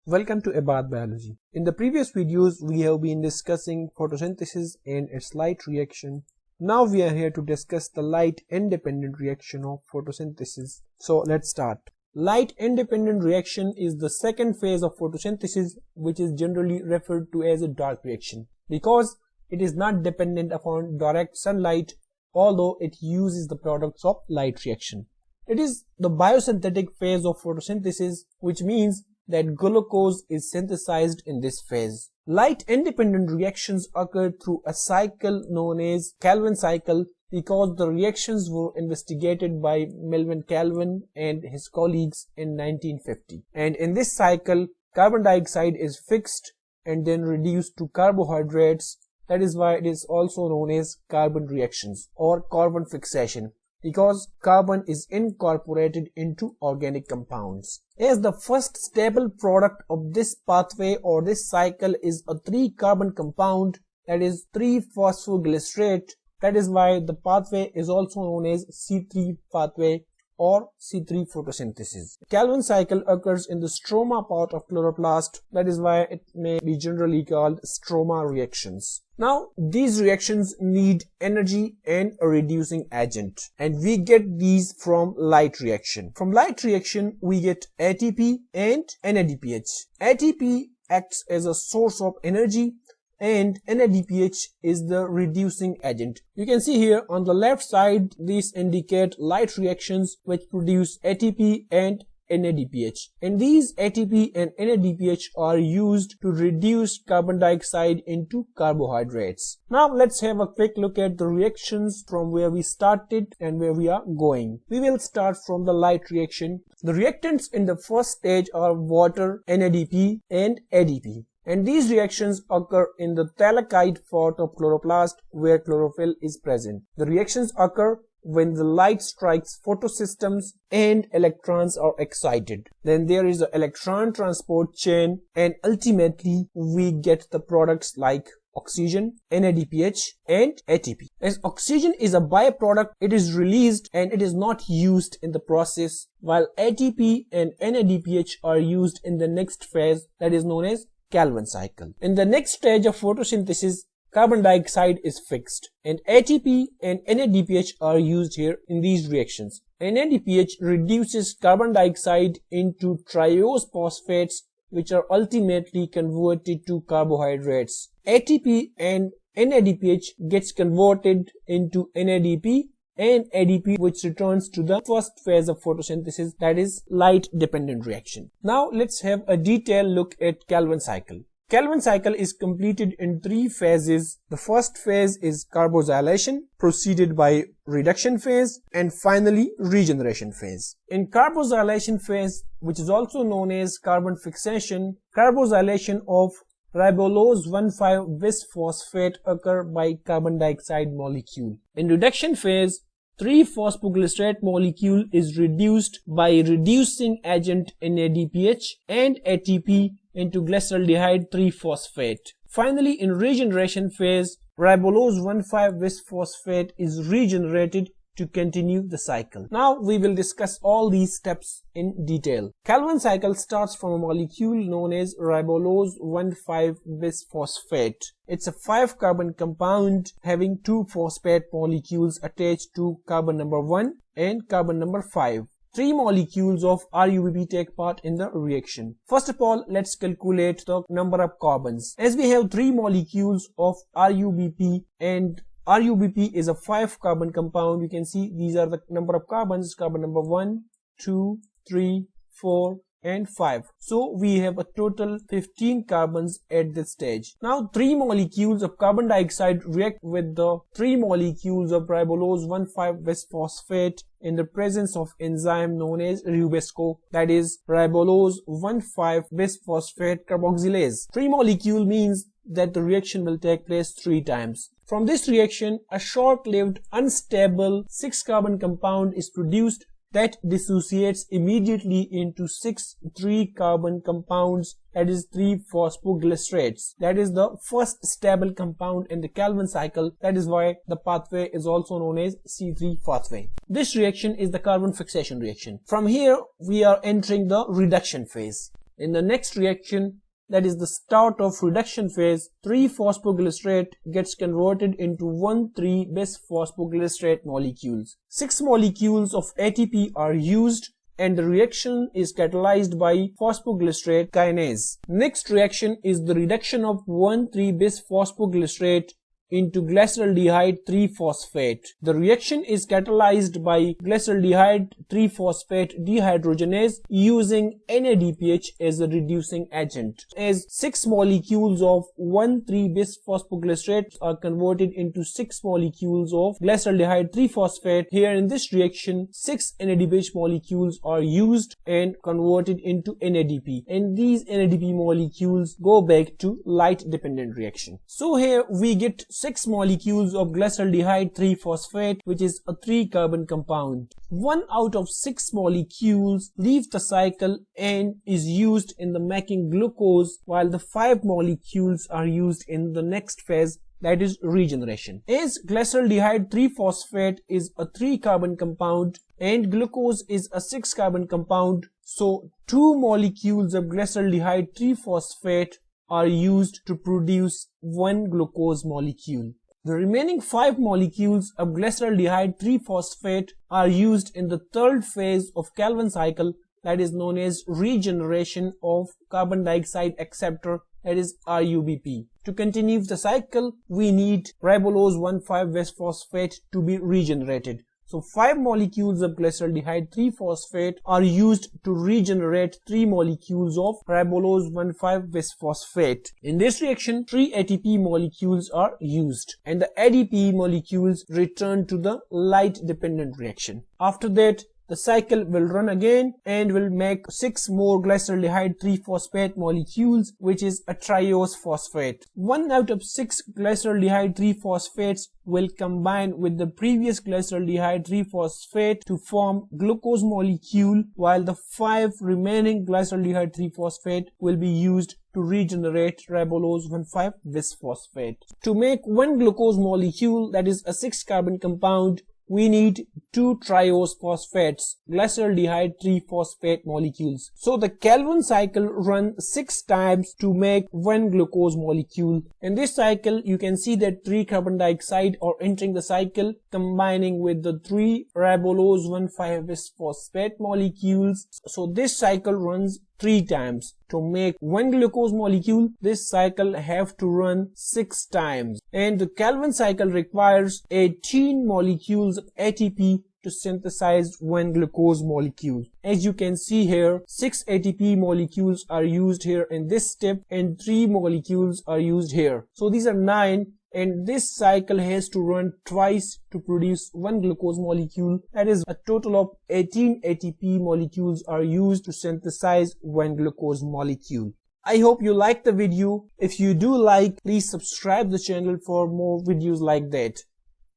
Welcome to Ibad Biology. In the previous videos, we have been discussing photosynthesis and its light reaction. Now we are here to discuss the light independent reaction of photosynthesis. So let's start. Light independent reaction is the second phase of photosynthesis, which is generally referred to as a dark reaction because it is not dependent upon direct sunlight, although it uses the products of light reaction. It is the biosynthetic phase of photosynthesis, which means that glucose is synthesized in this phase. Light independent reactions occur through a cycle known as Calvin cycle because the reactions were investigated by Melvin Calvin and his colleagues in 1950. And in this cycle, carbon dioxide is fixed and then reduced to carbohydrates. That is why it is also known as carbon reactions or carbon fixation, because carbon is incorporated into organic compounds. As the first stable product of this pathway or this cycle is a 3-carbon compound, that is 3-phosphoglycerate. That is why the pathway is also known as C3 pathway or C3 photosynthesis. Calvin cycle occurs in the stroma part of chloroplast. That is why it may be generally called stroma reactions. Now, these reactions need energy and a reducing agent, and we get these from light reaction. From light reaction, we get ATP and NADPH. ATP acts as a source of energy and NADPH is the reducing agent. You can see here on the left side, these indicate light reactions which produce ATP and NADPH. And these ATP and NADPH are used to reduce carbon dioxide into carbohydrates. Now let's have a quick look at the reactions from where we started and where we are going. We will start from the light reaction. The reactants in the first stage are water, NADP and ADP. And these reactions occur in the thalakite part of chloroplast where chlorophyll is present. The reactions occur when the light strikes photosystems and electrons are excited. Then there is an electron transport chain and ultimately we get the products like oxygen, NADPH and ATP. As oxygen is a byproduct, it is released and it is not used in the process, while ATP and NADPH are used in the next phase, that is known as Calvin cycle. In the next stage of photosynthesis, carbon dioxide is fixed and ATP and NADPH are used here in these reactions. NADPH reduces carbon dioxide into triose phosphates which are ultimately converted to carbohydrates. ATP and NADPH gets converted into NADP and ADP, which returns to the first phase of photosynthesis, that is light dependent reaction. Now let's have a detailed look at Calvin cycle. Calvin cycle is completed in 3 phases. The first phase is carboxylation, preceded by reduction phase, and finally regeneration phase. In carboxylation phase, which is also known as carbon fixation, carboxylation of ribulose 1,5-bisphosphate occur by carbon dioxide molecule. In reduction phase, 3-phosphoglycerate molecule is reduced by reducing agent NADPH and ATP into glyceraldehyde 3-phosphate. Finally, in regeneration phase, ribulose 1,5-bisphosphate is regenerated to continue the cycle. Now we will discuss all these steps in detail. Calvin cycle starts from a molecule known as ribulose 1,5-bisphosphate. It's a 5-carbon compound having 2 phosphate molecules attached to carbon number 1 and carbon number 5. 3 molecules of RuBP take part in the reaction. First of all, let's calculate the number of carbons. As we have 3 molecules of RuBP and RuBP is a 5-carbon compound. You can see these are the number of carbons, carbon number 1, 2, 3, 4 and 5. So we have a total 15 carbons at this stage. Now 3 molecules of carbon dioxide react with the 3 molecules of ribulose 1,5-bisphosphate in the presence of enzyme known as RuBisco, that is ribulose 1,5-bisphosphate carboxylase. 3 molecule means that the reaction will take place 3 times. From this reaction, a short-lived, unstable 6-carbon compound is produced that dissociates immediately into 6 3-carbon compounds, that is 3-phosphoglycerates. That is the first stable compound in the Calvin cycle. That is why the pathway is also known as C3 pathway. This reaction is the carbon fixation reaction. From here, we are entering the reduction phase. In the next reaction, that is the start of reduction phase, 3-phosphoglycerate gets converted into 1,3-bis-phosphoglycerate molecules. 6 molecules of ATP are used and the reaction is catalyzed by phosphoglycerate kinase. Next reaction is the reduction of 1,3-bis-phosphoglycerate into glyceraldehyde 3-phosphate. The reaction is catalyzed by glyceraldehyde 3-phosphate dehydrogenase using NADPH as a reducing agent. As 6 molecules of 1,3-bis-phosphoglycerate are converted into 6 molecules of glyceraldehyde 3-phosphate, here in this reaction 6 NADPH molecules are used and converted into NADP, and these NADP molecules go back to light dependent reaction. So here we get 6 molecules of glyceraldehyde 3-phosphate, which is a 3-carbon compound. 1 out of 6 molecules leave the cycle and is used in the making glucose, while the 5 molecules are used in the next phase, that is regeneration. As glyceraldehyde 3-phosphate is a 3-carbon compound and glucose is a 6-carbon compound, so 2 molecules of glyceraldehyde 3-phosphate are used to produce 1 glucose molecule. The remaining 5 molecules of glyceraldehyde 3-phosphate are used in the third phase of Calvin cycle, that is known as regeneration of carbon dioxide acceptor, that is RuBP. To continue the cycle, we need ribulose 1,5-bisphosphate to be regenerated. So 5 molecules of glyceraldehyde 3-phosphate are used to regenerate 3 molecules of ribulose 1,5-bisphosphate. In this reaction, 3 ATP molecules are used and the ADP molecules return to the light dependent reaction. After that, the cycle will run again and will make 6 more glyceraldehyde 3-phosphate molecules, which is a triose phosphate. 1 out of 6 glyceraldehyde 3-phosphates will combine with the previous glyceraldehyde 3-phosphate to form glucose molecule, while the 5 remaining glyceraldehyde 3-phosphate will be used to regenerate ribulose 1,5-bisphosphate. To make 1 glucose molecule, that is a 6-carbon compound, we need 2 triose phosphates, glyceraldehyde 3-phosphate molecules. So the Calvin cycle runs 6 times to make 1 glucose molecule. In this cycle, you can see that 3 carbon dioxide are entering the cycle, combining with the 3 ribulose 1,5-bisphosphate molecules. So this cycle runs 3 times. To make 1 glucose molecule, this cycle have to run 6 times. And the Calvin cycle requires 18 molecules of ATP to synthesize 1 glucose molecule. As you can see here, 6 ATP molecules are used here in this step and 3 molecules are used here. So these are 9. And this cycle has to run twice to produce 1 glucose molecule. That is, a total of 18 ATP molecules are used to synthesize 1 glucose molecule. I hope you liked the video. If you do like, please subscribe the channel for more videos like that.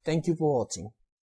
Thank you for watching.